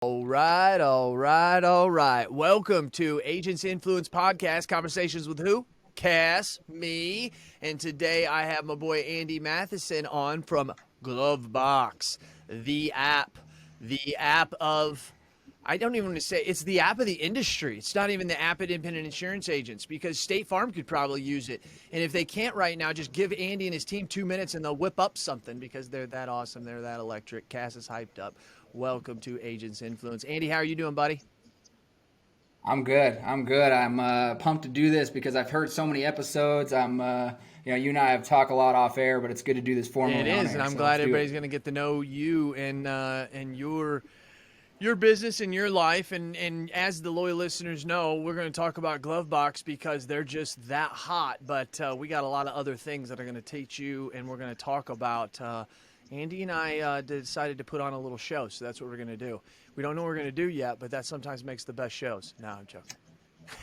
All right, all right, all right. Welcome to Agents Influence Podcast, Conversations with who? Cass, me, and today I have my boy Andy Mathisen on from GloveBox, the app of, I don't even want to say, it's the app of the industry. It's not even the app of independent insurance agents because State Farm could probably use it. And if they can't right now, just give Andy and his team 2 minutes and they'll whip up something because they're that awesome. They're that electric. Cass is hyped up. Welcome to Agents Influence. Andy, how are you doing, buddy? I'm good. I'm pumped to do this because I've heard so many episodes. You and I have talked a lot off air, but it's good to do this It formally on is, and air. I'm So glad let's do everybody's it. going to get to know you and your business and your life. And as the loyal listeners know, we're going to talk about GloveBox because they're just that hot. But we got a lot of other things that are going to teach you, and we're going to talk about. Andy and I decided to put on a little show, so that's what we're going to do. We don't know what we're going to do yet, but that sometimes makes the best shows. No, I'm joking.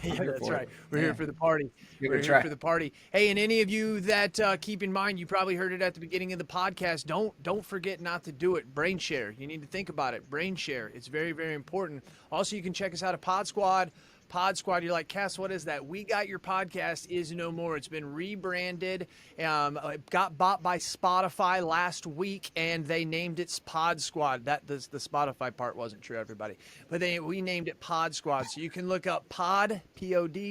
I'm Yeah, here that's for it. right. We're here Yeah, for the party. give We're it a here try. for the party. Hey, and any of you that keep in mind, you probably heard it at the beginning of the podcast. Don't forget not to do it. Brain share. You need to think about it. Brain share. It's very, very important. Also, you can check us out at Pod Squad. Pod Squad. You're like, Cass, what is that? We Got Your Podcast is no more. It's been rebranded. It got bought by Spotify last week, and they named it Pod Squad. The Spotify part wasn't true, everybody. But we named it Pod Squad. So you can look up Pod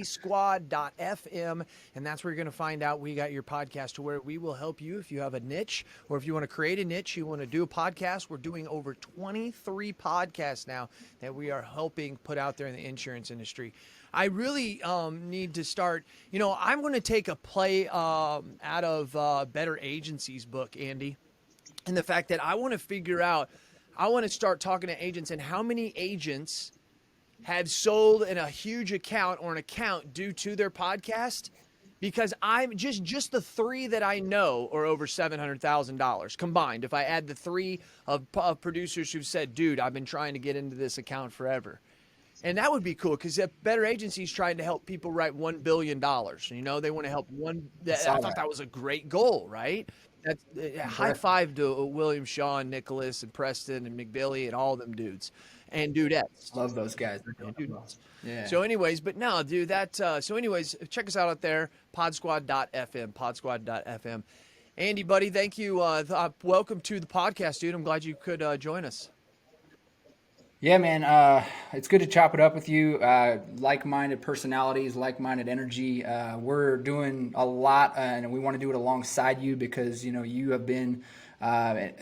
Squad.fm, and that's where you're going to find out We Got Your Podcast, to where we will help you if you have a niche or if you want to create a niche, you want to do a podcast. We're doing over 23 podcasts now that we are helping put out there in the insurance industry. I really need to start. I'm going to take a play out of Better Agency's book, Andy, and the fact that I want to figure out, I want to start talking to agents and how many agents have sold in a huge account or an account due to their podcast. Because I'm just the three that I know are over $700,000 combined. If I add the three of producers who've said, dude, I've been trying to get into this account forever. And that would be cool because Better Agency is trying to help people write $1 billion. They want to help one. I I saw thought that. that was a great goal, right? That's high Correct. five to William Shaw and Nicholas and Preston and McBilly and all them dudes and dudettes. Love those guys. They're doing And it well. dudettes. Yeah. So, anyways, but no, dude, so, anyways, check us out there, podsquad.fm, podsquad.fm. Andy, buddy, thank you. Welcome to the podcast, dude. I'm glad you could join us. Yeah, man. It's good to chop it up with you. Like-minded personalities, like-minded energy. We're doing a lot, and we want to do it alongside you because you have been a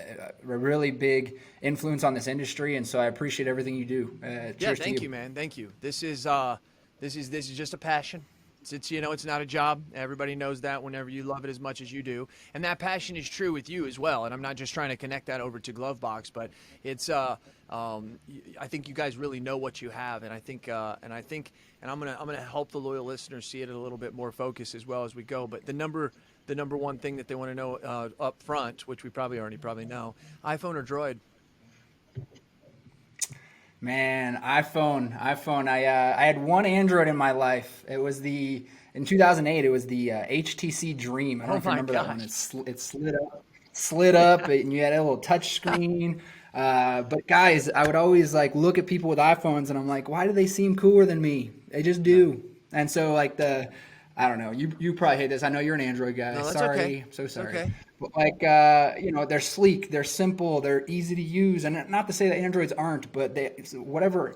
really big influence on this industry, and so I appreciate everything you do. Yeah, Cheers to thank you. you, man. Thank you. This is just a passion. It's not a job. Everybody knows that whenever you love it as much as you do. And that passion is true with you as well. And I'm not just trying to connect that over to GloveBox, but it's I think you guys really know what you have, and I'm gonna help the loyal listeners see it a little bit more focused as well as we go. But the number one thing that they want to know up front, which we probably know, iPhone or Droid. Man, iPhone. I had one Android in my life. In 2008. It was the HTC Dream. I don't know Oh if you my remember that one. gosh. It slid up, and you had a little touch screen. But guys, I would always like look at people with iPhones, and I'm like, why do they seem cooler than me? They just Yeah. do. And so I don't know. You probably hate this. I know you're an Android guy. No, that's okay. Sorry, I'm so It's sorry. okay. But they're sleek, they're simple, they're easy to use, and not to say that Androids aren't, but for whatever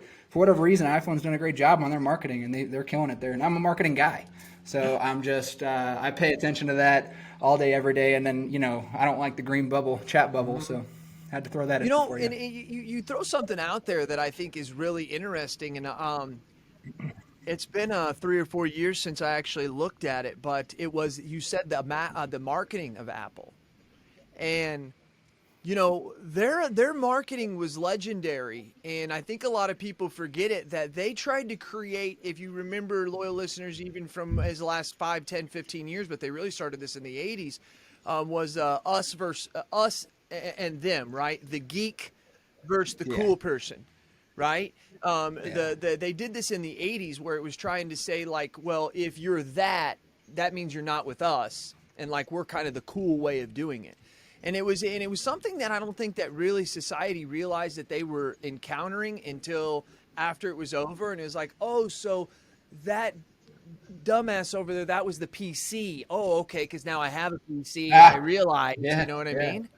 reason, iPhone's done a great job on their marketing, and they're killing it there. And I'm a marketing guy, so I'm just I pay attention to that all day, every day. And then I don't like the green bubble, chat bubble, so had to throw that in for you. And you throw something out there that I think is really interesting, and it's been 3 or 4 years since I actually looked at it, but you said the marketing of Apple, and their marketing was legendary, and I think a lot of people forget it, that they tried to create, if you remember, loyal listeners, even from as the last 5, 10, 15 years, but they really started this in the 80s, was us versus us and them, right? The geek versus the Yeah, cool person, right? yeah. They did this in the 80s where it was trying to say, like, well, if you're that means you're not with us, and like we're kind of the cool way of doing it. And it was something that I don't think that really society realized that they were encountering until after it was over. And it was like, oh, so that dumbass over there, that was the PC. Oh, okay, because now I have a PC and I realize, you Yeah, know what I yeah, mean?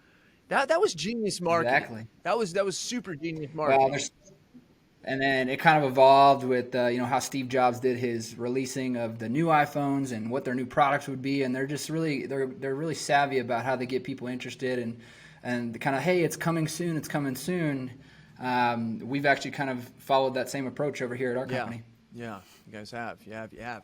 That was genius marketing. exactly. That was super genius Well, marketing. and then it kind of evolved with how Steve Jobs did his releasing of the new iPhones and what their new products would be, and they're just really they're really savvy about how they get people interested and kind of, hey, it's coming soon, it's coming soon. We've actually kind of followed that same approach over here at our company. Yeah, you guys have. You have.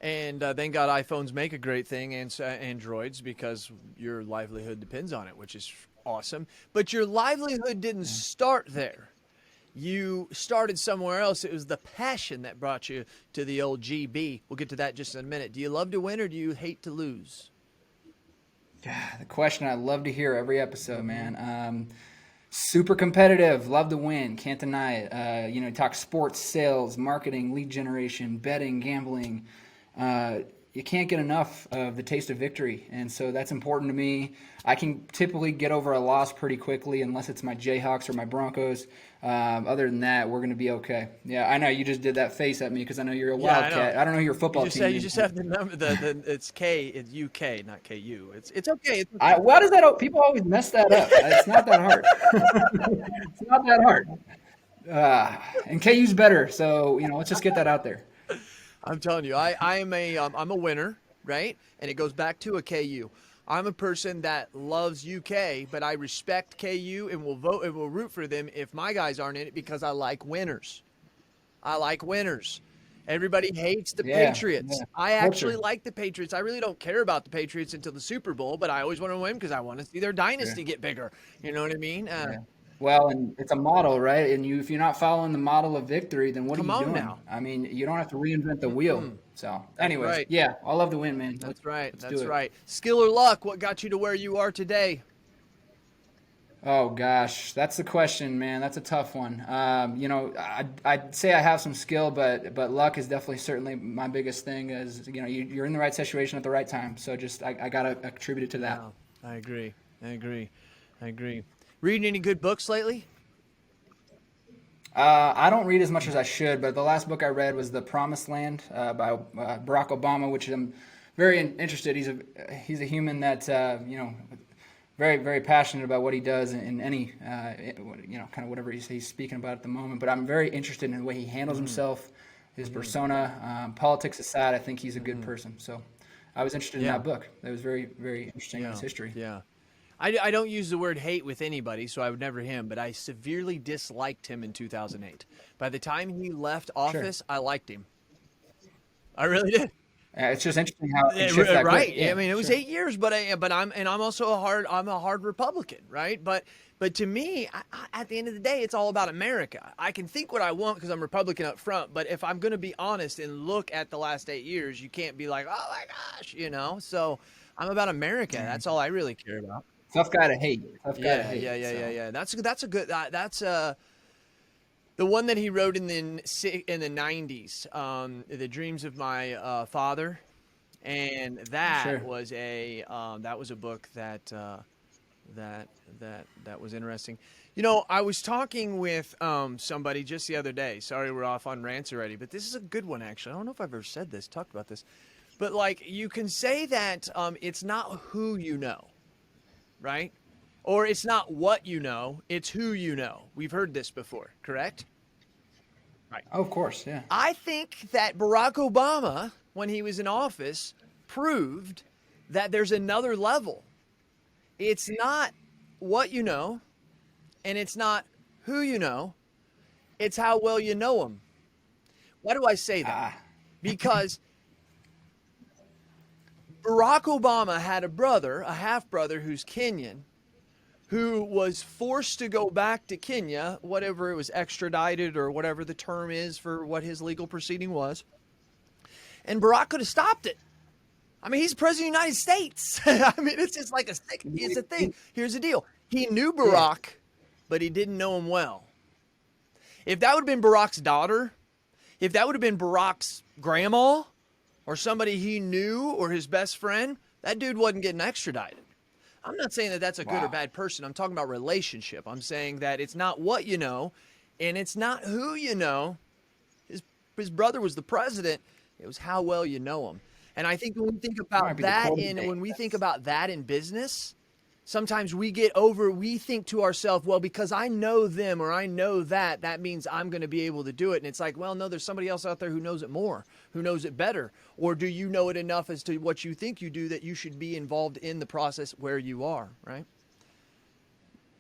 And thank God iPhones make a great thing, and Androids, because your livelihood depends on it, which is awesome. But your livelihood didn't start there. You started somewhere else. It was the passion that brought you to the old GB. We'll get to that just in a minute. Do you love to win or do you hate to lose? Yeah, the question I love to hear every episode, man. Super competitive, love to win, can't deny it. Talk sports, sales, marketing, lead generation, betting, gambling. You can't get enough of the taste of victory, and so that's important to me. I can typically get over a loss pretty quickly unless it's my Jayhawks or my Broncos. Other than that, we're going to be okay. Yeah, I know you just did that face at me because I know you're a Wildcat. I don't know your football team. You just have the number. It's K. It's UK, not KU. It's okay. Why does that? People always mess that up. It's not that hard. It's not that hard. And KU's better, so let's just get that out there. I'm telling you, I'm a winner, right? And it goes back to a KU. I'm a person that loves UK, but I respect KU and will vote and will root for them if my guys aren't in it because I like winners. I like winners. Everybody hates the Patriots. I actually like the Patriots. I really don't care about the Patriots until the Super Bowl, but I always want to win because I want to see their dynasty get bigger. You know what I mean? Well, and it's a model, right? And if you're not following the model of victory, then what are you doing? Now. I mean, you don't have to reinvent the wheel. So, anyways, yeah, I love to win, man. That's right. That's right. Skill or luck? What got you to where you are today? Oh gosh, that's the question, man. That's a tough one. I'd say I have some skill, but luck is definitely certainly my biggest thing. Is you're in the right situation at the right time. So just I gotta attribute it to that. Wow. I agree. Reading any good books lately? I don't read as much as I should, but the last book I read was The Promised Land by Barack Obama, which I'm very interested. He's a human that very, very passionate about what he does in any kind of whatever he's speaking about at the moment. But I'm very interested in the way he handles himself, his persona. Politics aside, I think he's a good person. So I was interested in that book. That was very, very interesting in his history. Yeah. I don't use the word hate with anybody, so I would never him, but I severely disliked him in 2008. By the time he left office, I liked him. I really did. It's just interesting how it shifts that right. quick. Yeah, I mean, it was 8 years, but I'm also I'm a hard Republican, right? But to me, at the end of the day, it's all about America. I can think what I want because I'm Republican up front, but if I'm going to be honest and look at the last 8 years, you can't be like, oh my gosh, So I'm about America. That's all I really care about. Tough guy to hate. Yeah. That's a good. That's the one that he wrote in the 90s. The Dreams of My Father, and that was a book that was interesting. I was talking with somebody just the other day. Sorry, we're off on rants already, but this is a good one actually. I don't know if I've ever talked about this, but like you can say that it's not who you know. Right? Or it's not what you know, it's who you know. We've heard this before, correct? Right. Oh, of course, yeah. I think that Barack Obama, when he was in office, proved that there's another level. It's not what you know, and it's not who you know, it's how well you know him. Why do I say that? Because Barack Obama had a half-brother who's Kenyan, who was forced to go back to Kenya, whatever it was, extradited or whatever the term is for what his legal proceeding was. And Barack could have stopped it. I mean, he's president of the United States. I mean, it's just like it's a thing. Here's the deal. He knew Barack, but he didn't know him well. If that would have been Barack's daughter, if that would have been Barack's grandma, or somebody he knew or his best friend, that dude wasn't getting extradited. I'm not saying that that's a good or Wow. bad person. I'm talking about relationship. I'm saying that it's not what you know, and it's not who you know. His brother was the president. It was how well you know him. And I think when we think That might about be the that quote of the in day. when we think about that in business, sometimes we think to ourselves, well, because I know them or I know that, that means I'm going to be able to do it. And it's like, well, no, there's somebody else out there who knows it more, who knows it better. Or do you know it enough as to what you think you do that you should be involved in the process where you are, right?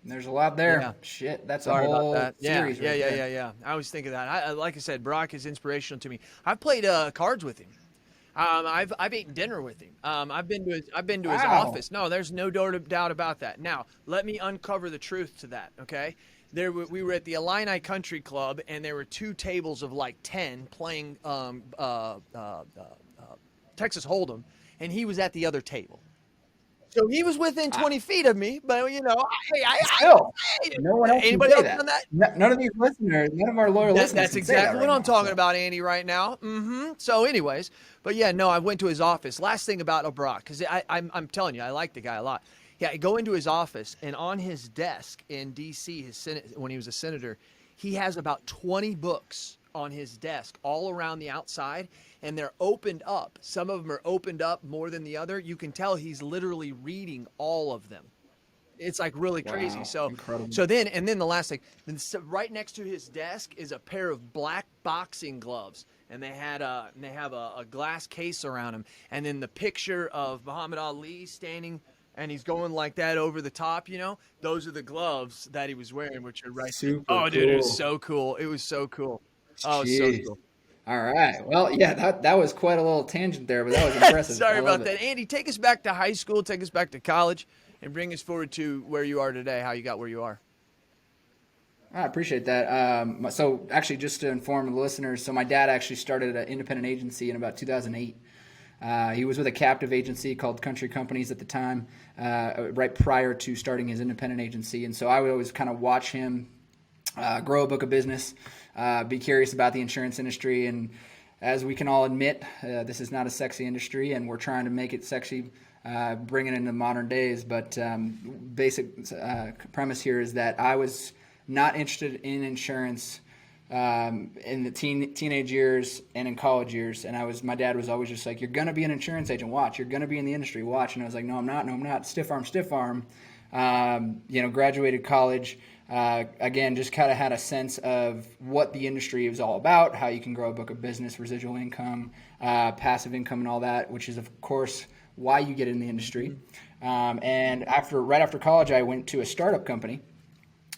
There's a lot there. Yeah. Shit, that's a Sorry about whole that. Yeah, series yeah, right yeah, there. yeah, yeah. I always think of that. Like I said, Brock is inspirational to me. I've played cards with him. I've eaten dinner with him. I've been to his Wow. office. No, there's no doubt about that. Now, let me uncover the truth to that. Okay, we were at the Illini Country Club, and there were two tables of like 10 playing Texas Hold'em, and he was at the other table. So he was within Ah, 20 feet of me, but still, no one else can anybody say else that. done that? None of these listeners, none of our loyal listeners That's can say that exactly what right I'm now. talking So, about, Andy, right now. So, anyways, but yeah, no, I went to his office. Last thing about Brock, because I'm telling you, I like the guy a lot. Yeah, I go into his office, and on his desk in D.C., his Senate, when he was a senator, he has about 20 books on his desk all around the outside, and they're opened up. Some of them are opened up more than the other. You can tell he's literally reading all of them. It's like really crazy. wow, So, incredible. then the last thing, right next to his desk is a pair of black boxing gloves, and they have a glass case around them, and then the picture of Muhammad Ali standing, and he's going like that over the top. Those are the gloves that he was wearing, which are right. Super Oh, dude, it was cool. so cool. It was so cool. Oh, it was so Jeez. cool. All right. Well, yeah, that was quite a little tangent there, but that was impressive. Sorry I love about it. that, Andy. Take us back to high school. Take us back to college, and bring us forward to where you are today. How you got where you are. I appreciate that. So, actually, just to inform the listeners, so my dad actually started an independent agency in about 2008. He was with a captive agency called Country Companies at the time, right prior to starting his independent agency. And so I would always kind of watch him grow a book of business, be curious about the insurance industry. And as we can all admit, this is not a sexy industry, and we're trying to make it sexy, bring it into modern days. But basic premise here is that I was not interested in insurance in the teenage years and in college years. And my dad was always just like, you're going to be an insurance agent. Watch, you're going to be in the industry. Watch. And I was like, no, I'm not. No, I'm not. Stiff arm. Graduated college. Again, just kind of had a sense of what the industry was all about, how you can grow a book of business, residual income, passive income, and all that, which is, of course, why you get in the industry. And right after college, I went to a startup company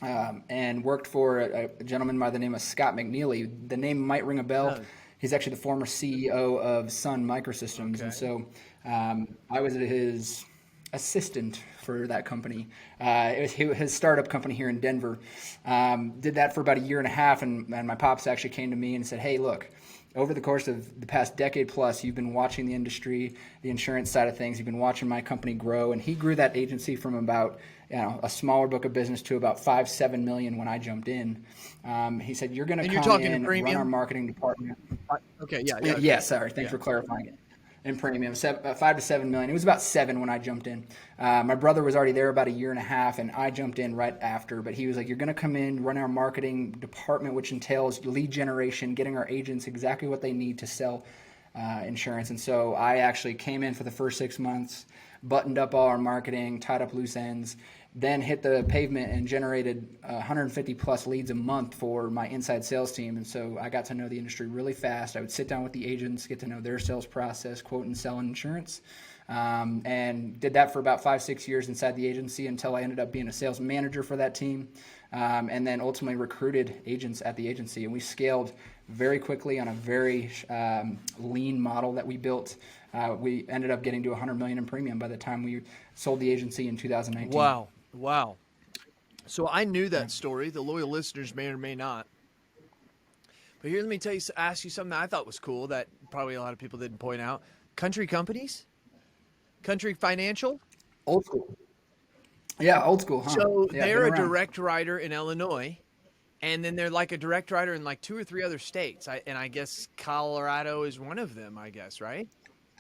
and worked for a gentleman by the name of Scott McNeely. The name might ring a bell. No. He's actually the former CEO of Sun Microsystems. Okay. And so I was his assistant for that company. It was his startup company here in Denver. Did that for about a year and a half, and my pops actually came to me and said, hey, look, over the course of the past decade plus, you've been watching the industry, the insurance side of things. You've been watching my company grow, and he grew that agency from about a smaller book of business to about 5-7 million when I jumped in. He said, "You're going to come in, run our marketing department." Okay, yeah. Yeah, Okay. sorry. Thanks Yeah. for clarifying it. In premium, 5 to 7 million. It was about 7 when I jumped in. My brother was already there about a year and a half, and I jumped in right after. But he was like, "You're going to come in, run our marketing department, which entails lead generation, getting our agents exactly what they need to sell insurance." And so I actually came in for the first 6 months, buttoned up all our marketing, tied up loose ends, then hit the pavement and generated 150 plus leads a month for my inside sales team. And so I got to know the industry really fast. I would sit down with the agents, get to know their sales process, quote and sell insurance, and did that for about 5-6 years inside the agency until I ended up being a sales manager for that team, and then ultimately recruited agents at the agency. And we scaled very quickly on a very lean model that we built. We ended up getting to 100 million in premium by the time we sold the agency in 2019. Wow. So I knew that story. The loyal listeners may or may not. But here, let me ask you something that I thought was cool that probably a lot of people didn't point out. Country companies? Country Financial? Old school. Yeah, old school, huh? So Yeah, they're been a around. direct writer in Illinois, and then they're like a direct writer in like 2 or 3 other states. And I guess Colorado is one of them, I guess, right?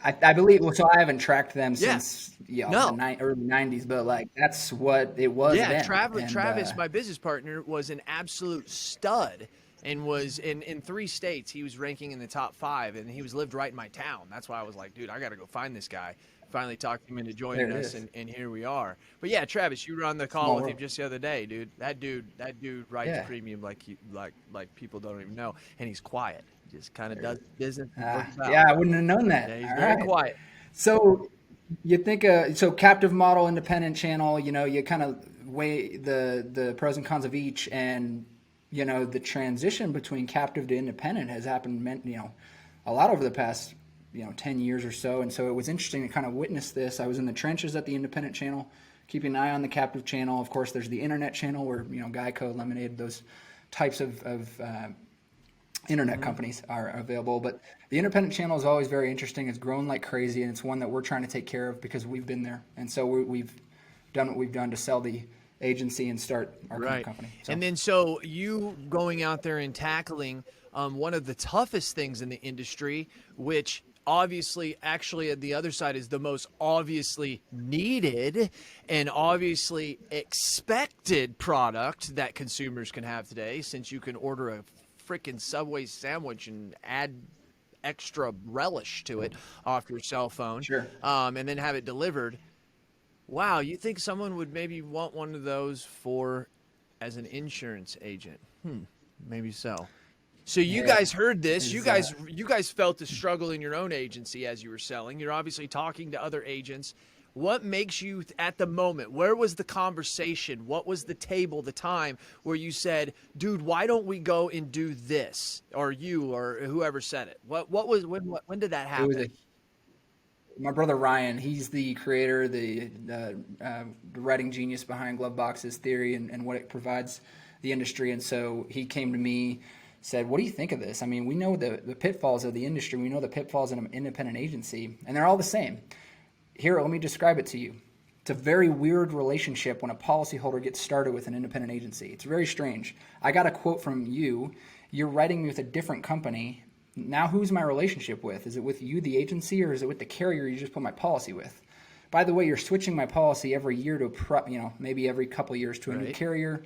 I believe. Well, so I haven't tracked them Yeah. since the No. early '90s, but like that's what it was Yeah, then. And Travis, my business partner, was an absolute stud and was in 3 states. He was ranking in the top 5, and he was lived right in my town. That's why I was like, dude, I got to go find this guy. Finally talked him into there joining it us, is. and here we are. But yeah, Travis, you were on the call Small with him world. just the other day, dude. That dude writes Yeah. premium like people don't even know, and he's quiet. He just kind of does business and Ah, works out. yeah, I wouldn't have known that. Yeah, he's All very right. quiet. So you think so captive model, independent channel, you kind of weigh the pros and cons of each, and the transition between captive to independent has happened, a lot over the past 10 years or so. And so it was interesting to kind of witness this. I was in the trenches at the independent channel, keeping an eye on the captive channel. Of course, there's the internet channel where Geico, Lemonade, those types of internet companies are available. But the independent channel is always very interesting. It's grown like crazy, and it's one that we're trying to take care of because we've been there. And so we've done what we've done to sell the agency and start our current Right. company. So And then so you going out there and tackling one of the toughest things in the industry, which obviously actually at the other side is the most obviously needed and obviously expected product that consumers can have today, since you can order a freaking Subway sandwich and add extra relish to it off your cell phone, sure. and then have it delivered. Wow, you think someone would maybe want one of those for as an insurance agent? Maybe so. So you Yeah. guys heard this. You Is guys felt the struggle in your own agency as you were selling. You're obviously talking to other agents. What makes you at the moment? Where was the conversation? What was the table, the time where you said, "Dude, why don't we go and do this?" Or you or whoever said it. What was when did that it was happen? a my brother Ryan. He's the creator, the writing genius behind GloveBox's theory and what it provides the industry. And so he came to me, said, "What do you think of this? I mean, we know the pitfalls of the industry. We know the pitfalls in an independent agency, and they're all the same. Here, let me describe it to you. It's a very weird relationship when a policyholder gets started with an independent agency. It's very strange. I got a quote from you. You're writing me with a different company. Now, who's my relationship with? Is it with you, the agency, or is it with the carrier you just put my policy with? By the way, you're switching my policy every year to, maybe every couple of years to a new Right. carrier.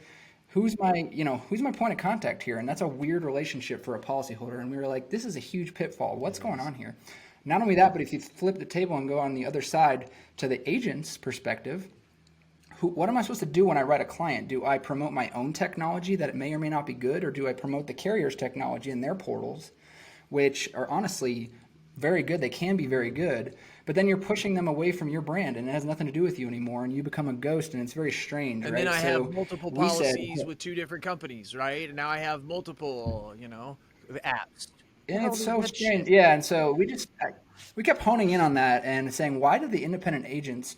Who's my point of contact here?" And that's a weird relationship for a policyholder. And we were like, this is a huge pitfall. What's going on here? Not only that, but if you flip the table and go on the other side to the agent's perspective, what am I supposed to do when I write a client? Do I promote my own technology that it may or may not be good, or do I promote the carrier's technology in their portals, which are honestly very good? They can be very good, but then you're pushing them away from your brand, and it has nothing to do with you anymore, and you become a ghost, and it's very strange, And right? then I have So multiple we said, policies with 2 different companies, right? And now I have multiple, apps. The and hell it's is so that shit? strange. Yeah, and so we kept honing in on that and saying, why do the independent agents,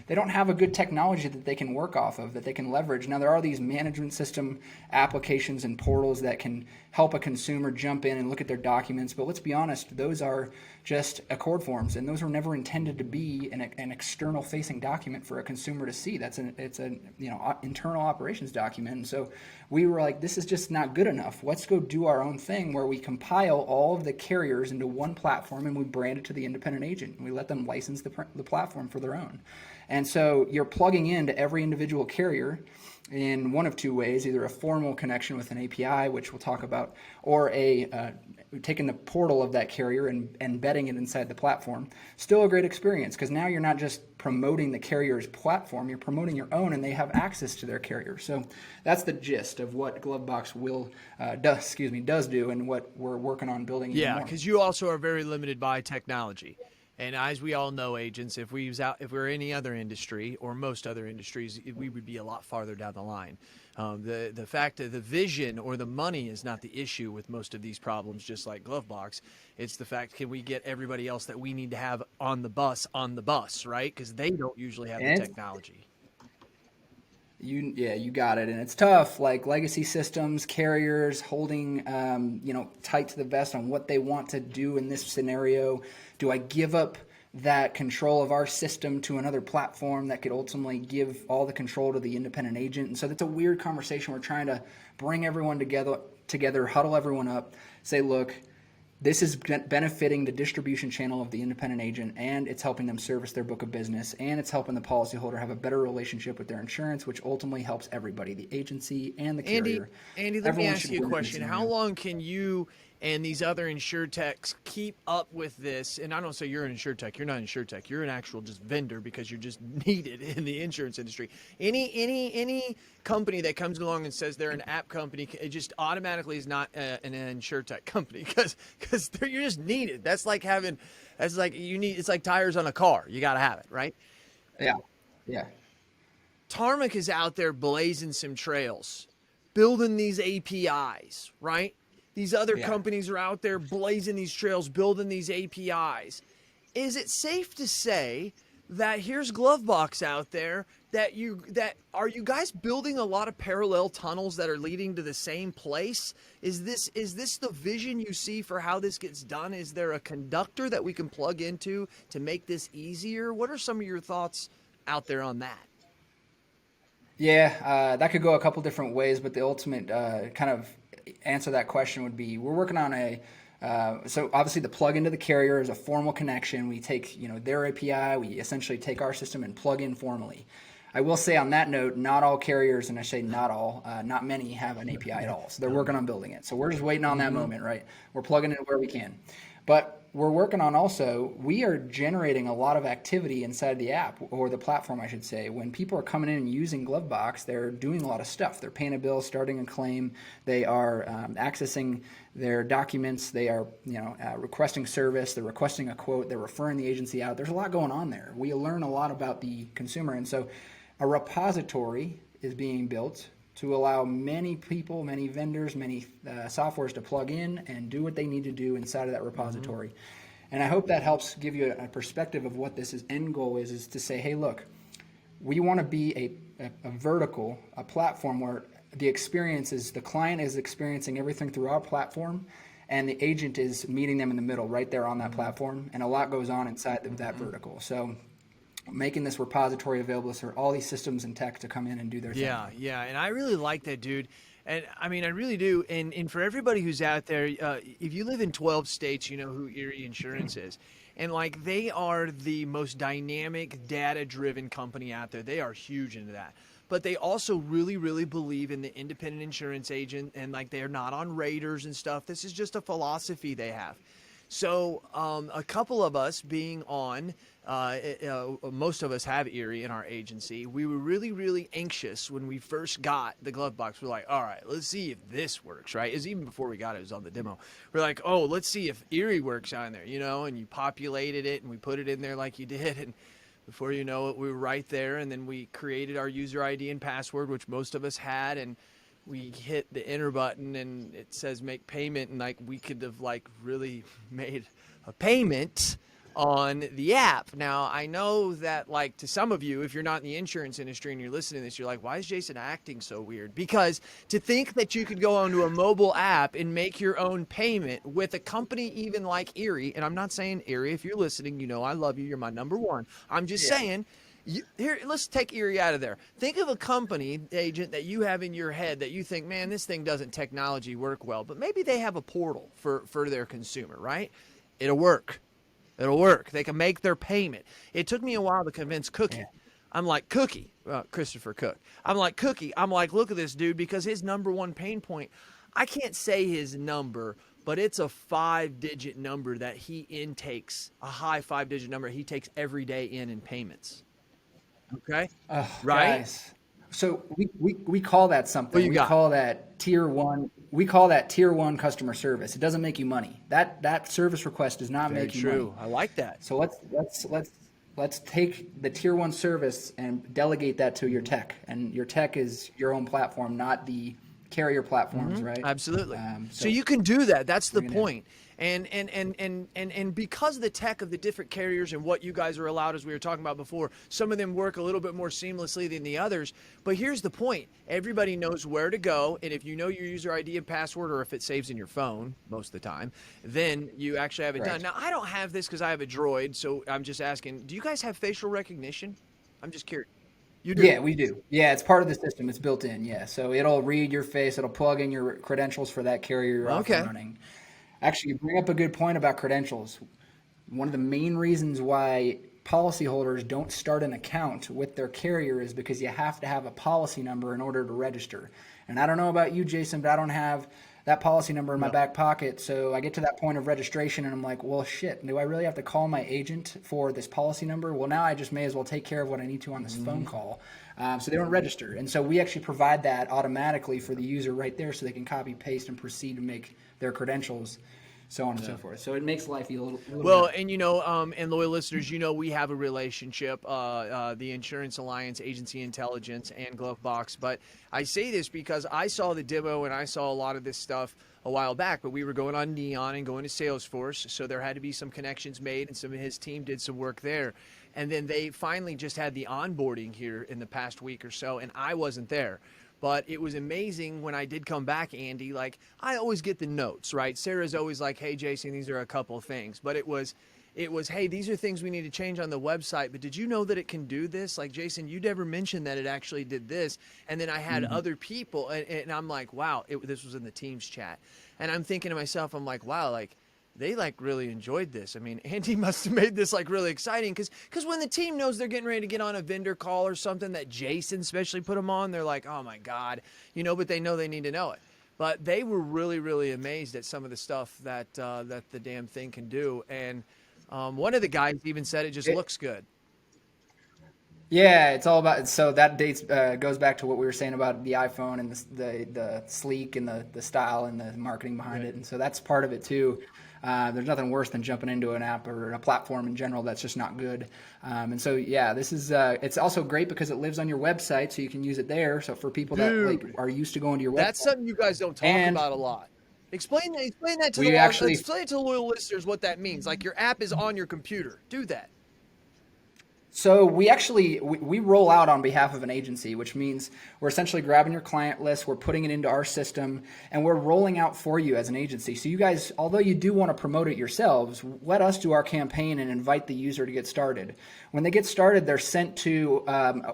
they don't have a good technology that they can work off of, that they can leverage. Now, there are these management system applications and portals that can help a consumer jump in and look at their documents, but let's be honest, those are just accord forms, and those were never intended to be an external facing document for a consumer to see. It's an internal operations document. And so we were like, this is just not good enough. Let's go do our own thing where we compile all of the carriers into one platform and we brand it to the independent agent, and we let them license the platform for their own. And so you're plugging into every individual carrier in one of two ways, either a formal connection with an API, which we'll talk about, or taking the portal of that carrier and embedding it inside the platform. Still a great experience, because now you're not just promoting the carrier's platform, you're promoting your own, and they have access to their carrier. So that's the gist of what GloveBox does do, and what we're working on building even Yeah, more. because you also are very limited by technology. And as we all know, agents, if we're any other industry or most other industries, we would be a lot farther down the line. The fact that the vision or the money is not the issue with most of these problems, just like GloveBox. It's the fact, can we get everybody else that we need to have on the bus, right? Because they don't usually have the And technology. you got it, and it's tough. Like legacy systems, carriers holding, tight to the vest on what they want to do in this scenario. Do I give up that control of our system to another platform that could ultimately give all the control to the independent agent? And so that's a weird conversation. We're trying to bring everyone together, huddle everyone up, say, look, This is benefiting the distribution channel of the independent agent, and it's helping them service their book of business, and it's helping the policyholder have a better relationship with their insurance, which ultimately helps everybody, the agency and the carrier. Andy, let me Everyone ask should you a win in this question. How scenario. long can you and these other insurtechs keep up with this? And I don't say you're an insurtech. You're not an insurtech. You're an actual just vendor because you're just needed in the insurance industry. Any company that comes along and says they're an app company, it just automatically is not an insurtech company because you're just needed. That's like it's like tires on a car. You got to have it, right? Yeah, yeah, Tarmac is out there blazing some trails, building these APIs, right? These other yeah. companies are out there blazing these trails, building these APIs. Is it safe to say that here's GloveBox out there that are you guys building a lot of parallel tunnels that are leading to the same place? Is this the vision you see for how this gets done? Is there a conductor that we can plug into to make this easier? What are some of your thoughts out there on that? Yeah, that could go a couple different ways, but the ultimate kind of answer to that question would be we're working on so obviously the plug into the carrier is a formal connection. We take their API, we essentially take our system and plug in formally. I will say on that note, not all carriers, and I say not all, not many have an API at all. So they're working on building it. So we're just waiting on that moment, right? We're plugging it where we can. But we're working on also, we are generating a lot of activity inside the app, or the platform, I should say. When people are coming in and using GloveBox, they're doing a lot of stuff. They're paying a bill, starting a claim. They are accessing their documents. They are requesting service. They're requesting a quote. They're referring the agency out. There's a lot going on there. We learn a lot about the consumer. And so a repository is being built to allow many people, many vendors, many softwares to plug in and do what they need to do inside of that repository. And I hope that helps give you a perspective of what this end goal is to say, hey, look, we want to be a vertical, a platform where the client is experiencing everything through our platform, and the agent is meeting them in the middle right there on that platform. And a lot goes on inside that vertical. So making this repository available for all these systems and tech to come in and do their thing. Yeah, and I really like that, dude. And I mean, I really do. And for everybody who's out there, if you live in 12 states, you know who Erie Insurance is. And like, they are the most dynamic, data-driven company out there. They are huge into that. But they also really, really believe in the independent insurance agent, and like, they're not on raters and stuff. This is just a philosophy they have. So a couple of us being on, most of us have Erie in our agency. We were really, really anxious when we first got the GloveBox. We're like, all right, let's see if this works, right? It was even before we got it, it was on the demo. We're like, oh, let's see if Erie works on there, and you populated it and we put it in there like you did. And before you know it, we were right there. And then we created our user ID and password, which most of us had. And we hit the enter button and it says make payment, and like, we could have like really made a payment on the app. Now, I know that, like, to some of you, if you're not in the insurance industry and you're listening to this, you're like, why is Jason acting so weird? Because to think that you could go onto a mobile app and make your own payment with a company even like Erie, and I'm not saying Erie, if you're listening, I love you, you're my number one. I'm just saying, here, let's take Erie out of there. Think of a company agent that you have in your head that you think, man, this thing doesn't technology work well, but maybe they have a portal for their consumer, right? It'll work. They can make their payment. It took me a while to convince Cookie. I'm like, Cookie, Christopher Cook. I'm like, Cookie. I'm like, look at this dude, because his number one pain point, I can't say his number, but it's a 5-digit number that he intakes, a high 5-digit number he takes every day in payments. Okay. Right. Guys. So we call that something. We call that tier one. We call that tier one customer service. It doesn't make you money. That service request does not make you money. I like that. So let's take the tier one service and delegate that to your tech. And your tech is your own platform, not the carrier platforms, right? Absolutely. So you can do that. That's the point. And because of the tech of the different carriers and what you guys are allowed, as we were talking about before, some of them work a little bit more seamlessly than the others. But here's the point. Everybody knows where to go. And if you know your user ID and password, or if it saves in your phone most of the time, then you actually have it done. Now, I don't have this because I have a Droid. So I'm just asking, do you guys have facial recognition? I'm just curious. You do? Yeah, we do. Yeah, it's part of the system. It's built in. Yeah, so it'll read your face. It'll plug in your credentials for that carrier you're off and running. Actually, you bring up a good point about credentials. One of the main reasons why policyholders don't start an account with their carrier is because you have to have a policy number in order to register. And I don't know about you, Jason, but I don't have that policy number in my No. back pocket. So I get to that point of registration and I'm like, well, shit, do I really have to call my agent for this policy number? Well, now I just may as well take care of what I need to on this phone call. So they don't register. And so we actually provide that automatically for the user right there so they can copy, paste, and proceed to make their credentials, so on and so forth. So it makes life a little Well, better. and and loyal listeners, we have a relationship, the Insurance Alliance, Agency Intelligence, and GloveBox. But I say this because I saw the demo and I saw a lot of this stuff a while back. But we were going on Neon and going to Salesforce, so there had to be some connections made, and some of his team did some work there. And then they finally just had the onboarding here in the past week or so, and I wasn't there. But it was amazing when I did come back, Andy. Like, I always get the notes, right? Sarah's always like, hey, Jason, these are a couple of things. But it was, hey, these are things we need to change on the website. But did you know that it can do this? Like, Jason, you never mentioned that it actually did this. And then I had other people, and I'm like, wow, this was in the Teams chat. And I'm thinking to myself, I'm like, wow, like, they like really enjoyed this. I mean, Andy must have made this like really exciting because when the team knows they're getting ready to get on a vendor call or something that Jason especially put them on, they're like, oh my God, but they know they need to know it. But they were really, really amazed at some of the stuff that the damn thing can do. And one of the guys even said it just looks good. Yeah, it's all about. So that dates goes back to what we were saying about the iPhone and the sleek and the style and the marketing behind it, and so that's part of it too. There's nothing worse than jumping into an app or a platform in general that's just not good. And so yeah, this is it's also great because it lives on your website, so you can use it there. So for people that like are used to going to your website, That's something you guys don't talk about a lot. Explain that to explain it to the loyal listeners what that means. Like your app is on your computer. Do that. So we roll out on behalf of an agency, which means we're essentially grabbing your client list, we're putting it into our system, and we're rolling out for you as an agency. So you guys, although you do want to promote it yourselves, let us do our campaign and invite the user to get started. When they get started, they're sent to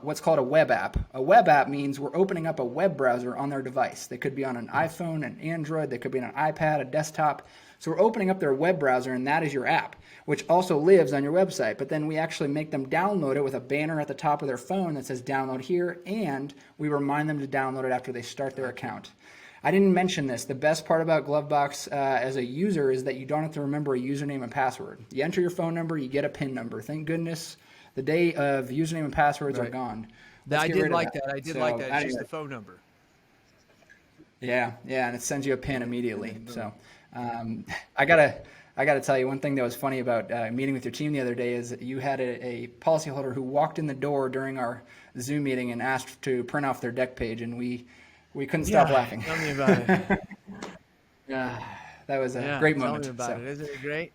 what's called a web app. A web app means we're opening up a web browser on their device. They could be on an iPhone, an Android, they could be on an iPad, a desktop. So we're opening up their web browser, and that is your app, which also lives on your website. But then we actually make them download it with a banner at the top of their phone that says download here, and we remind them to download it after they start their account. I didn't mention this. The best part about GloveBox as a user is that you don't have to remember a username and password. You enter your phone number, you get a PIN number. Thank goodness the day of username and passwords are gone. I did like that. I did like that. It's just the phone number. Yeah, and it sends you a PIN immediately. So I gotta tell you one thing that was funny about meeting with your team the other day is that you had a policyholder who walked in the door during our Zoom meeting and asked to print off their deck page, and we couldn't stop laughing. Tell me about it. That was a great moment. Tell me about it. Isn't it great?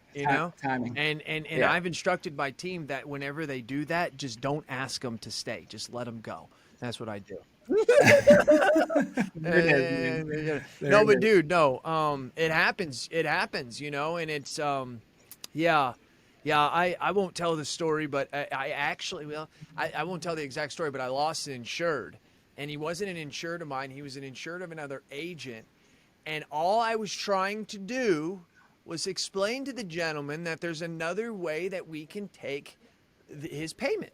Timing. And I've instructed my team that whenever they do that, just don't ask them to stay. Just let them go. That's what I do. No, but dude, no. It happens. It happens. And it's yeah. I won't tell the story, but I actually I won't tell the exact story, but I lost an insured, and he wasn't an insured of mine. He was an insured of another agent, and all I was trying to do was explain to the gentleman that there's another way that we can take his payment.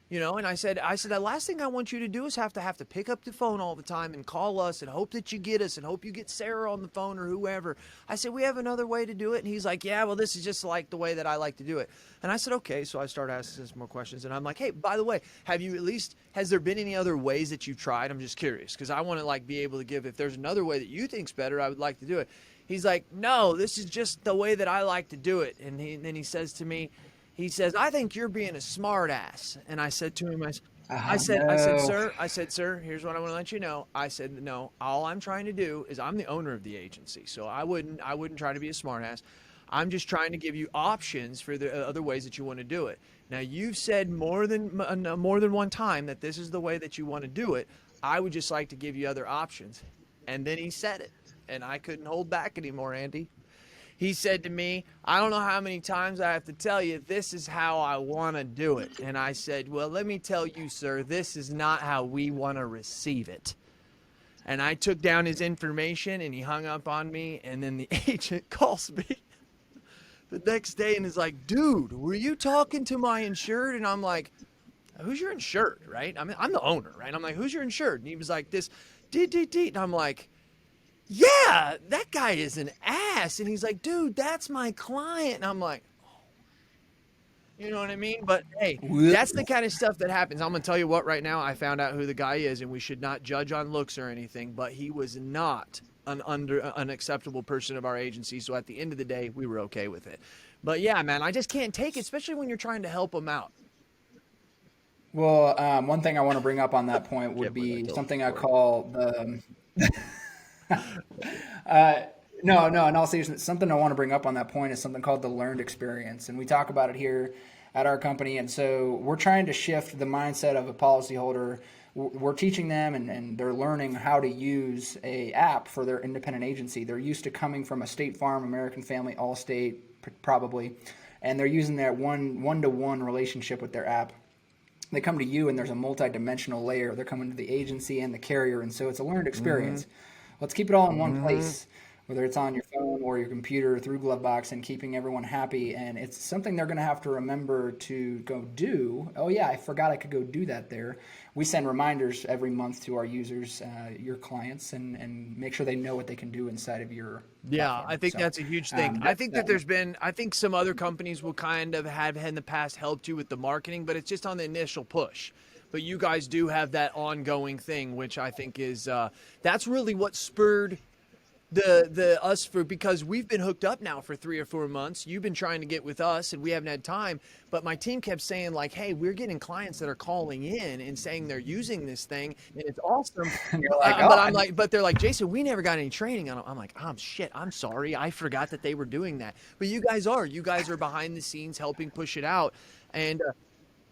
And I said, the last thing I want you to do is have to pick up the phone all the time and call us and hope that you get us and hope you get Sarah on the phone or whoever. I said, we have another way to do it. And he's like, yeah, well, this is just like the way that I like to do it. And I said, okay. So I started asking some more questions, and I'm like, hey, by the way, has there been any other ways that you've tried? I'm just curious because I want to be able to give, if there's another way that you think's better, I would like to do it. He's like, no, this is just the way that I like to do it. And then he says to me, he says, I think you're being a smart ass. And I said to him, I said, sir, here's what I want to let you know. I said, no, all I'm trying to do is I'm the owner of the agency. So I wouldn't try to be a smart ass. I'm just trying to give you options for the other ways that you want to do it. Now, you've said more than one time that this is the way that you want to do it. I would just like to give you other options. And then he said it, and I couldn't hold back anymore, Andy. He said to me, I don't know how many times I have to tell you, this is how I want to do it. And I said, well, let me tell you, sir, this is not how we want to receive it. And I took down his information and he hung up on me. And then the agent calls me the next day and is like, dude, were you talking to my insured? And I'm like, who's your insured, right? I mean, I'm the owner, right? I'm like, who's your insured? And he was like, this, and I'm like, yeah, that guy is an ass. And he's like, dude, that's my client. And I'm like, you know what I mean? But hey, that's the kind of stuff that happens. I'm going to tell you what, right now, I found out who the guy is, and we should not judge on looks or anything, but he was not an unacceptable person of our agency. So at the end of the day, we were okay with it. But yeah, man, I just can't take it, especially when you're trying to help them out. Well, one thing I want to bring up on that point would be something I call the. No, in all seriousness, something I want to bring up on that point is something called the learned experience. And we talk about it here at our company. And so we're trying to shift the mindset of a policyholder. We're teaching them and they're learning how to use a app for their independent agency. They're used to coming from a State Farm, American Family, Allstate, probably. And they're using that one-to-one relationship with their app. They come to you and there's a multi-dimensional layer. They're coming to the agency and the carrier. And so it's a learned experience. Mm-hmm. Let's keep it all in one place, whether it's on your phone or your computer through GloveBox, and keeping everyone happy. And it's something they're going to have to remember to go do. Oh yeah, I forgot I could go do that there. We send reminders every month to our users, your clients, and make sure they know what they can do inside of your platform. I think that's a huge thing. I think that I think some other companies will kind of have in the past helped you with the marketing, but it's just on the initial push. But you guys do have that ongoing thing, which I think is, that's really what spurred because we've been hooked up now for 3 or 4 months. You've been trying to get with us and we haven't had time, but my team kept saying like, hey, we're getting clients that are calling in and saying they're using this thing and it's awesome. You're like, but they're like, Jason, we never got any training on it. I'm like, shit, I'm sorry. I forgot that they were doing that. But you guys are behind the scenes helping push it out. And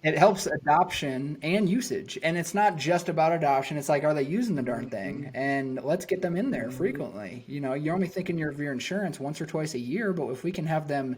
it helps adoption and usage. And it's not just about adoption. It's like, are they using the darn thing? And let's get them in there frequently. You know, you're only thinking of your insurance once or twice a year, but if we can have them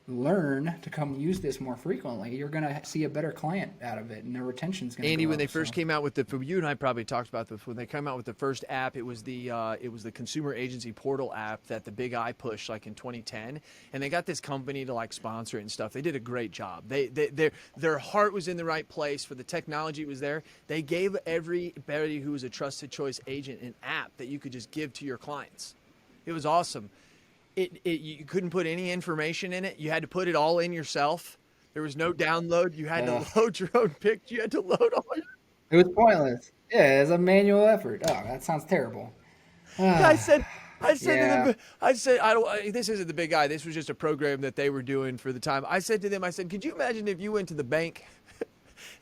learn to come use this more frequently, you're going to see a better client out of it, and their retention's going to Andy, go when up, they first came out with you and I probably talked about this, when they came out with the first app, it was the consumer agency portal app that the Big I pushed like in 2010, and they got this company to like sponsor it and stuff. They did a great job. Their heart was in the right place for the technology was there. They gave everybody who was a trusted choice agent an app that you could just give to your clients. It was awesome. You couldn't put any information in it. You had to put it all in yourself. There was no download. You had to load your own picture. You had to load all your... It was pointless. Yeah, it's a manual effort. Oh, that sounds terrible. I said to them, this isn't the Big I. This was just a program that they were doing for the time. I said to them, could you imagine if you went to the bank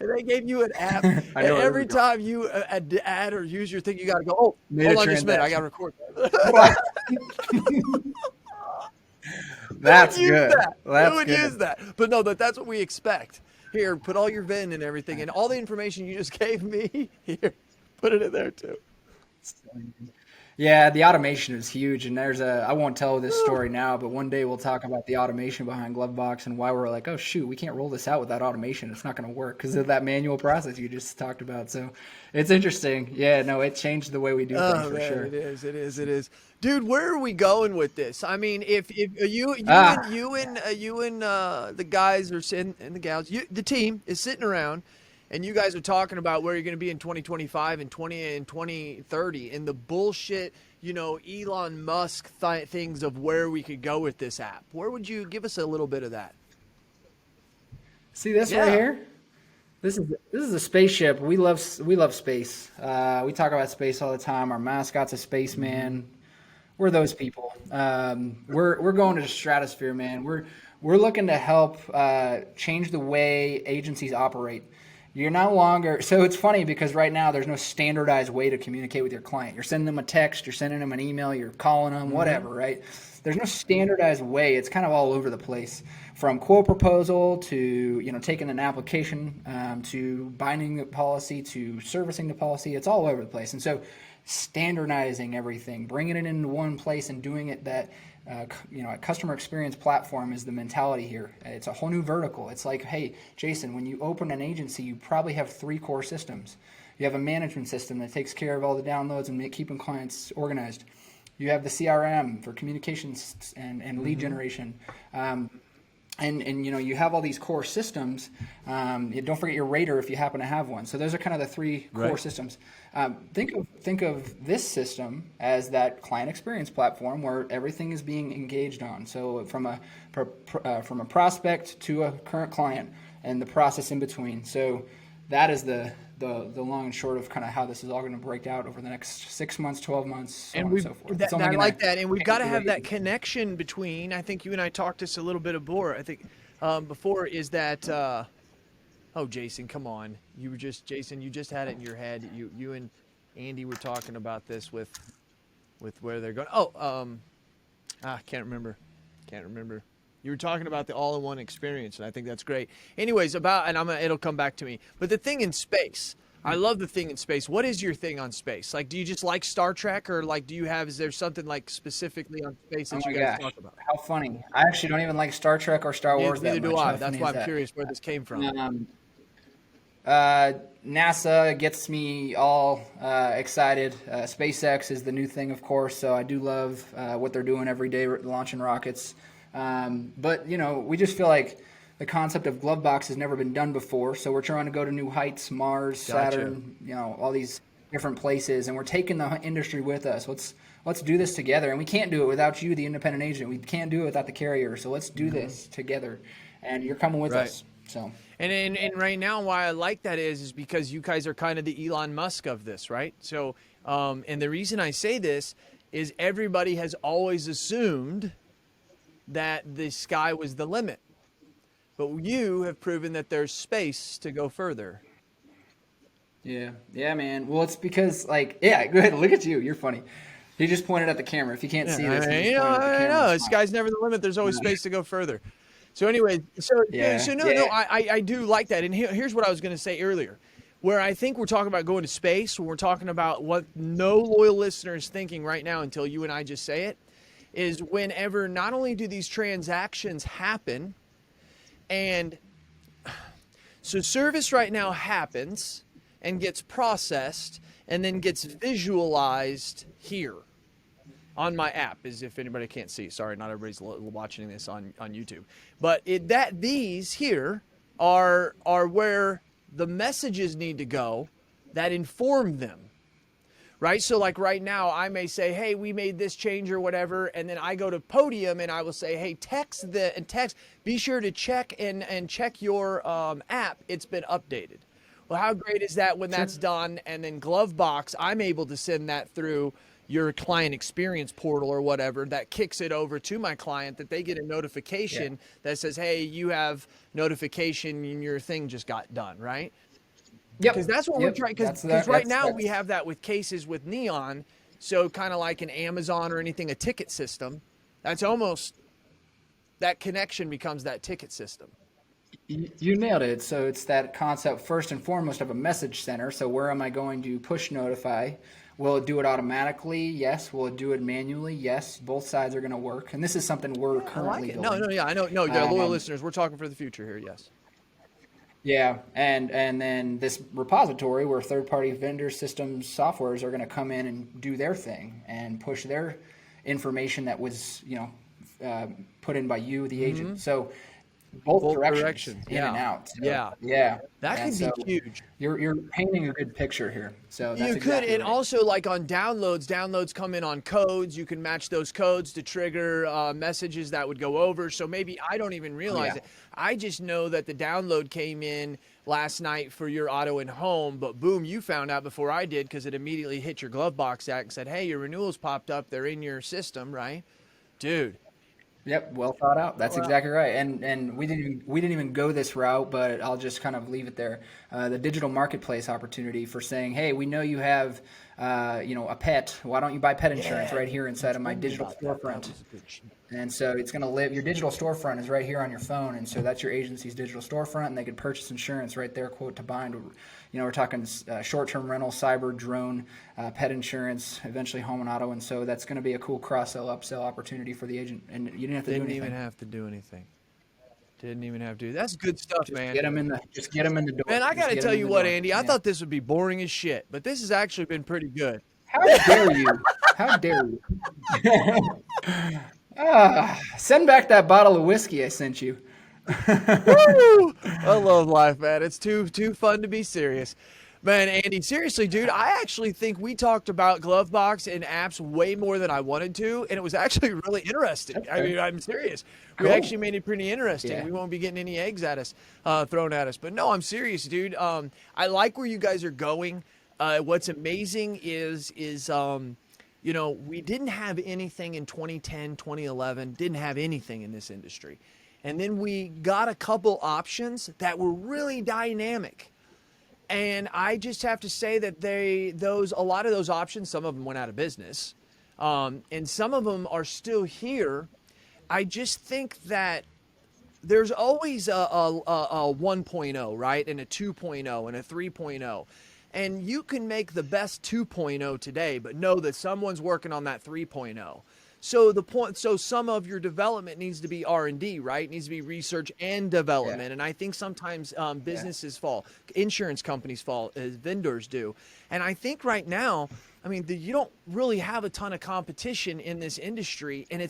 and they gave you an app and every time you add or use your thing, you got to go, hold on just a minute. I got to record that. That's good. Who would use that? But no, that's what we expect. Here, put all your VIN and everything, and all the information you just gave me, here, put it in there too. Yeah, the automation is huge, and I won't tell this story now, but one day we'll talk about the automation behind GloveBox and why we're like, oh shoot, we can't roll this out without automation. It's not going to work because of that manual process you just talked about. So it's interesting. Yeah, no, it changanged the way we do things for sure. It is. Dude, where are we going with this? I mean, if you and the guys are sitting, and the gals, the team is sitting around, and you guys are talking about where you're going to be in 2025 and 2030, and the bullshit, Elon Musk things of where we could go with this app. Where would you give us a little bit of that? See this right here? This is a spaceship. We love space. We talk about space all the time. Our mascot's a spaceman. We're those people. We're going to the stratosphere, man. We're looking to help change the way agencies operate. You're no longer, so it's funny because right now there's no standardized way to communicate with your client. You're sending them a text, you're sending them an email, you're calling them, whatever, right? There's no standardized way. It's kind of all over the place, from quote proposal to taking an application to binding the policy to servicing the policy. It's all over the place. And so standardizing everything, bringing it into one place and doing it that a customer experience platform is the mentality here. It's a whole new vertical. It's like, hey, Jason, when you open an agency, you probably have 3 core systems. You have a management system that takes care of all the downloads and keeping clients organized. You have the CRM for communications and lead generation. And you have all these core systems. Don't forget your rater if you happen to have one. So those are kind of the three core systems. Think of this system as that client experience platform where everything is being engaged on. So from a prospect to a current client and the process in between. So that is the long and short of kind of how this is all going to break out over the next 6 months, 12 months, so on and so forth. I like that. And we've got to have that connection between, I think you and I talked this a little bit before, before is that, oh, Jason, come on. Jason, you just had it in your head. You and Andy were talking about this with where they're going. Can't remember. You were talking about the all-in-one experience, and I think that's great. Anyways, it'll come back to me. But the thing in space, I love the thing in space. What is your thing on space? Like, do you just like Star Trek, or like, is there something like specifically on space that you guys talk about? How funny! I actually don't even like Star Trek or Star Wars that much. Neither do I. That's why I'm curious where this came from. NASA gets me all excited. SpaceX is the new thing, of course. So I do love what they're doing every day, launching rockets. But we just feel like the concept of GloveBox has never been done before. So we're trying to go to new heights, Mars, Saturn, all these different places, and we're taking the industry with us. Let's do this together. And we can't do it without you, the independent agent. We can't do it without the carrier. So let's do this together. And you're coming with us. So. And right now, why I like that is because you guys are kind of the Elon Musk of this, right? So, and the reason I say this is everybody has always assumed that the sky was the limit. But you have proven that there's space to go further. Yeah, man. Well, it's because, go ahead. Look at you. You're funny. He just pointed at the camera. If you can't see this, I know. The sky's never the limit. There's always space to go further. So anyway, I do like that. And here's what I was going to say earlier. Where I think we're talking about going to space, when we're talking about what no loyal listener is thinking right now until you and I just say it, is whenever not only do these transactions happen, and so service right now happens and gets processed and then gets visualized here on my app, as if anybody can't see. Sorry, not everybody's watching this on YouTube. But these here are where the messages need to go that inform them. Right? So like right now, I may say, hey, we made this change or whatever, and then I go to Podium and I will say, hey, be sure to check and check your app. It's been updated. Well, how great is that when that's done? And then GloveBox, I'm able to send that through your client experience portal or whatever that kicks it over to my client, that they get a notification that says, hey, you have notification and your thing just got done, right? Because that's what we're trying. Because right now we have that with cases with Neon. So kind of like an Amazon or anything, a ticket system. That's almost, that connection becomes that ticket system. You nailed it. So it's that concept first and foremost of a message center. So where am I going to push notify? Will it do it automatically? Yes. Will it do it manually? Yes. Both sides are going to work. And this is something we're currently building. I know. No, loyal listeners, we're talking for the future here. Yes. Yeah, and then this repository where third-party vendor systems softwares are going to come in and do their thing and push their information that was put in by you, the agent. So both directions, in and out. So, yeah. That could be huge. You're painting a good picture here. So that's you could, and also like on downloads come in on codes. You can match those codes to trigger messages that would go over. So maybe I don't even realize it. I just know that the download came in last night for your auto and home, but boom, you found out before I did because it immediately hit your GloveBox app and said, hey, your renewals popped up. They're in your system, right? Dude. Yep, well thought out. That's exactly right. And we didn't even go this route, but I'll just kind of leave it there. The digital marketplace opportunity for saying, hey, we know you have a pet. Why don't you buy pet insurance right here inside of my digital storefront? And so it's going to live. Your digital storefront is right here on your phone, and so that's your agency's digital storefront, and they can purchase insurance right there, quote to bind. We're talking short-term rental, cyber, drone, pet insurance, eventually home and auto, and so that's going to be a cool cross-sell, upsell opportunity for the agent. And you didn't have to do anything. Didn't even have to do anything. Didn't even have to. That's good stuff, Just man. get them in the door. Man, I Just got to get tell 'em in you the what, door. Andy, I Yeah. thought this would be boring as shit, but this has actually been pretty good. How dare you? How dare you? Send back that bottle of whiskey I sent you. Woo! I love life, man. It's too fun to be serious. Man, Andy, seriously, dude, I actually think we talked about GloveBox and apps way more than I wanted to, and it was actually really interesting. That's I fair. mean, I'm serious. We Cool. actually made it pretty interesting. Yeah. We won't be getting any eggs at us, thrown at us. But no, I'm serious, dude. I like where you guys are going. What's amazing is you know, we didn't have anything in 2010, 2011, didn't have anything in this industry. And then we got a couple options that were really dynamic. And I just have to say that a lot of those options, some of them went out of business, and some of them are still here. I just think that there's always a 1.0, right? And a 2.0 and a 3.0. And you can make the best 2.0 today, but know that someone's working on that 3.0. So some of your development needs to be R&D, right? It needs to be research and development. Yeah. And I think sometimes businesses fall, insurance companies fall, as vendors do. And I think right now, I mean, you don't really have a ton of competition in this industry, and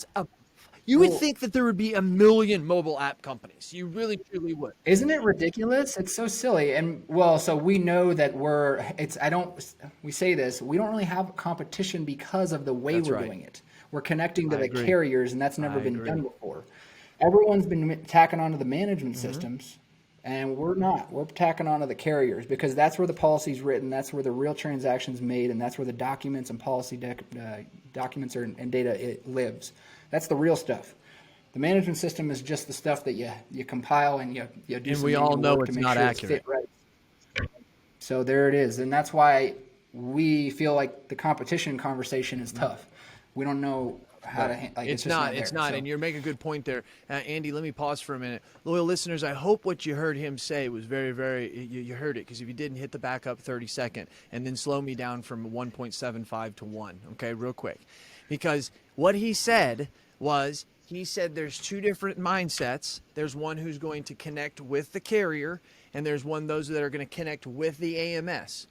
you would think that there would be a million mobile app companies. You really, truly would. Isn't it ridiculous? It's so silly. And well, so we know that we say this, we don't really have competition because of the way That's we're right. doing it. We're connecting to I the agree. carriers, and that's never I been agree. done before. Everyone's been tacking onto the management systems, and we're not. We're tacking onto the carriers because that's where the policy's written, that's where the real transaction's made, and that's where the documents and policy documents and data it lives. That's the real stuff. The management system is just the stuff that you compile and you do And some we all manual know work it's to make not sure accurate. it's fit right. So there it is, and that's why we feel like the competition conversation is tough. We don't know how to like. It's just not. there. It's not. So, And you're making a good point there, Andy. Let me pause for a minute. Loyal listeners, I hope what you heard him say was very, very. You heard it, because if you didn't, hit the back up 30-second and then slow me down from 1.75 to 1. Okay, real quick, because what he said was. He said there's two different mindsets. There's one who's going to connect with the carrier, and there's those that are going to connect with the AMS.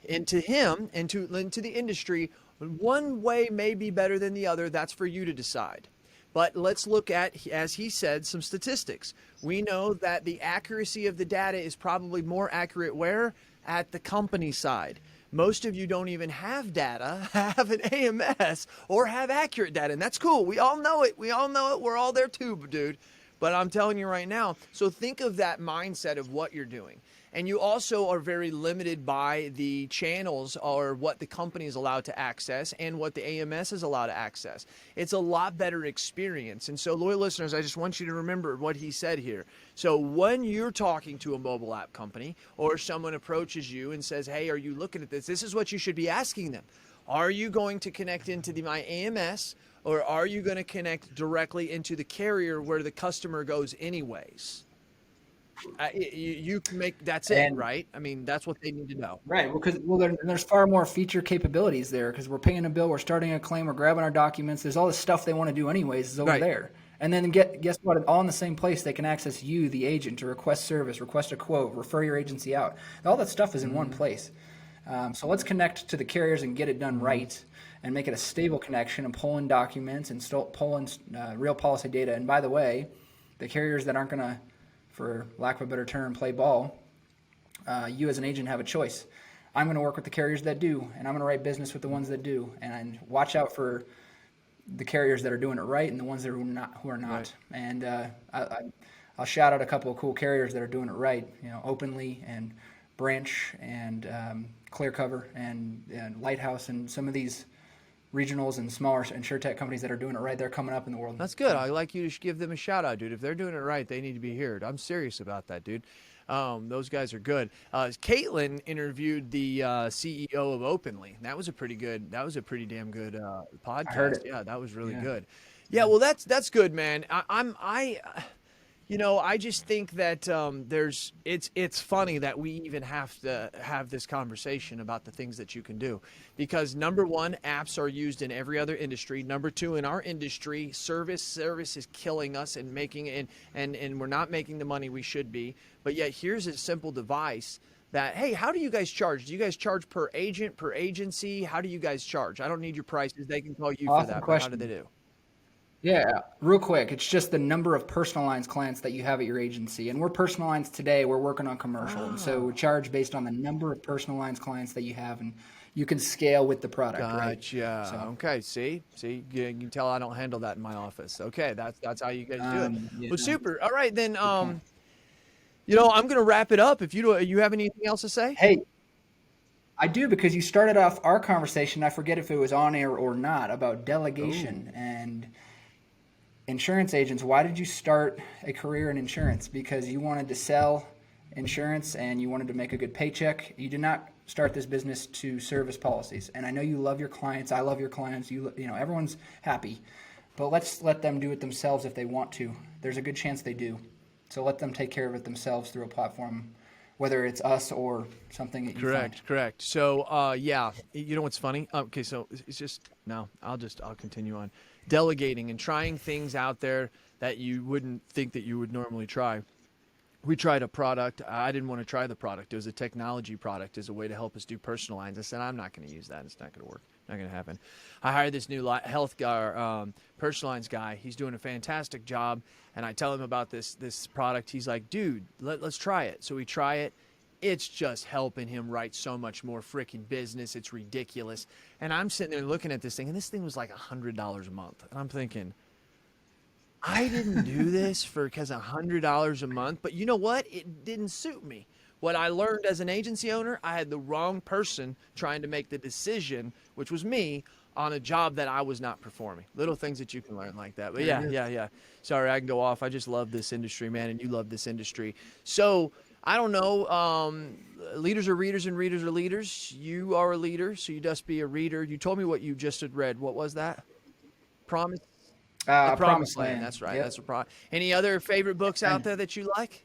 And to him, and to the industry, one way may be better than the other. That's for you to decide. But let's look at, as he said, some statistics. We know that the accuracy of the data is probably more accurate where? At the company side. Most of you don't even have data, have an AMS, or have accurate data. And that's cool. We all know it. We're all there too, dude. But I'm telling you right now, so think of that mindset of what you're doing. And you also are very limited by the channels or what the company is allowed to access and what the AMS is allowed to access. It's a lot better experience. And so, loyal listeners, I just want you to remember what he said here. So when you're talking to a mobile app company or someone approaches you and says, hey, are you looking at this? This is what you should be asking them. Are you going to connect into my AMS, or are you going to connect directly into the carrier where the customer goes anyways? You can make that's it, And right? I mean, that's what they need to know. right, because there's far more feature capabilities there because we're paying a bill, we're starting a claim, we're grabbing our documents. There's all this stuff they want to do anyways is over Right. there. And then guess what? All in the same place, they can access you, the agent, to request service, request a quote, refer your agency out. All that stuff is in one place. So let's connect to the carriers and get it done right, and make it a stable connection and pull in documents and pull in real policy data. And by the way, the carriers that aren't going to, for lack of a better term, play ball, you as an agent have a choice. I'm going to work with the carriers that do, and I'm going to write business with the ones that do, and watch out for the carriers that are doing it right and the ones that are not. Right. And I'll shout out a couple of cool carriers that are doing it right. Openly and Branch and Clearcover and Lighthouse and some of these regionals and smaller insurtech companies that are doing it right. They're coming up in the world. That's good. I like you to give them a shout out, dude. If they're doing it right, they need to be heard. I'm serious about that, dude. Those guys are good. Caitlin interviewed the CEO of Openly. That was a pretty damn good podcast. I heard it. Yeah, that was really Yeah. good. Yeah, well, that's good, man. I just think that it's funny that we even have to have this conversation about the things that you can do, because number one, apps are used in every other industry. Number two, in our industry, service is killing us and making it, and we're not making the money we should be. But yet here's a simple device that, hey, how do you guys charge? Do you guys charge per agent, per agency? How do you guys charge? I don't need your prices. They can call you for Awesome that. But how do question. they do? Yeah, real quick. It's just the number of personal lines clients that you have at your agency. And we're personal lines today. We're working on commercial. And so we Oh. charge based on the number of personal lines clients that you have. And you can scale with the product, right? Gotcha. So, Okay. See, you can tell I don't handle that in my office. Okay, that's how you guys do it. yeah, Well, super. All right, then. good point. I'm gonna wrap it up. If you have anything else to say? Hey, I do, because you started off our conversation, I forget if it was on air or not, about Oh, delegation and insurance agents. Why did you start a career in insurance? Because you wanted to sell insurance and you wanted to make a good paycheck. You did not start this business to service policies. And I know you love your clients. I love your clients. Everyone's happy. But let's let them do it themselves if they want to. There's a good chance they do. So let them take care of it themselves through a platform, whether it's us or something that you find. correct. So, yeah, you know what's funny? Okay, so it's just no. I'll continue on delegating and trying things out there that you wouldn't think that you would normally try. We tried a product. I didn't want to try the product. It was a technology product as a way to help us do personal lines. I said, I'm not going to use that. It's not going to work. Not going to happen. I hired this new health guy, personal lines guy. He's doing a fantastic job. And I tell him about this product. He's like, dude, let's try it. So we try it. It's just helping him write so much more freaking business. It's ridiculous. And I'm sitting there looking at this thing, and this thing was like $100 a month. And I'm thinking, I didn't do this because $100 a month, but you know what? It didn't suit me. What I learned as an agency owner, I had the wrong person trying to make the decision, which was me, on a job that I was not performing. Little things that you can learn like that. But There it is. yeah. Sorry, I can go off. I just love this industry, man, and you love this industry. So I don't know. Leaders are readers and readers are leaders. You are a leader, so you must be a reader. You told me what you just had read. What was that? Promise. The Promised Promised Land. Land. That's right. Yep. That's a Any other favorite books out And there that you like?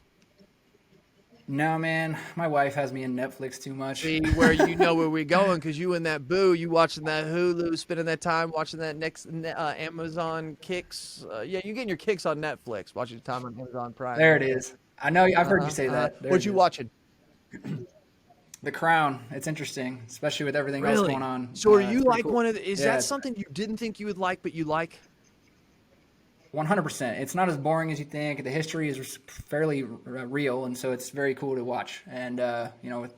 no, man, my wife has me in Netflix too much. See where you know where we're going, because you and that boo, you watching that Hulu, spending that time watching that next Amazon kicks. Yeah, you getting your kicks on Netflix, watching your time on Amazon Prime. There it is. I know. I've heard you say that. There What it you is. watching? The Crown. It's interesting, especially with everything else Really? going on. So are It's you pretty like cool. one of the? Is Yeah, that something you didn't think you would like, but you like? 100%. It's not as boring as you think. The history is fairly real, and so it's very cool to watch. And with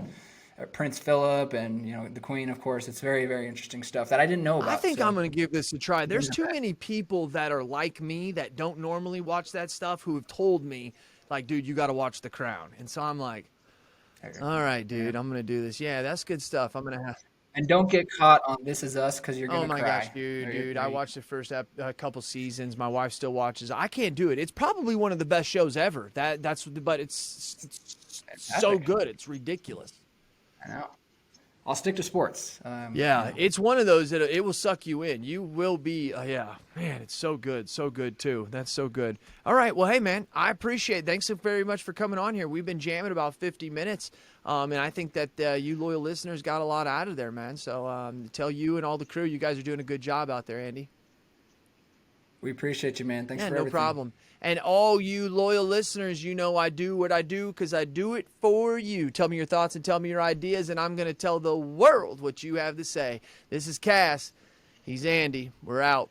Prince Philip and the Queen, of course, it's very, very interesting stuff that I didn't know about. I think So I'm going to give this a try. There's too many people that are like me that don't normally watch that stuff who have told me, like, dude, you got to watch The Crown. And so I'm like, all right, dude, I'm going to do this. Yeah, that's good stuff. I'm going to have. and don't get caught on This Is Us, because you're Oh gonna my cry. gosh, dude, There you- dude. there I you- watched the first couple seasons. My wife still watches. I can't do it. It's probably one of the best shows ever. But it's so Epic. good. It's ridiculous. I know. I'll stick to sports. Yeah, it's one of those that it will suck you in. You will be, yeah, man, it's so good too. That's so good. All right, well, hey, man, I appreciate it. Thanks so very much for coming on here. We've been jamming about 50 minutes, and I think that you loyal listeners got a lot out of there, man. So tell you and all the crew, you guys are doing a good job out there, Andy. We appreciate you, man. Thanks Yeah, for no everything. problem. And all you loyal listeners, you know I do what I do because I do it for you. Tell me your thoughts and tell me your ideas, and I'm going to tell the world what you have to say. This is Cass. He's Andy. We're out.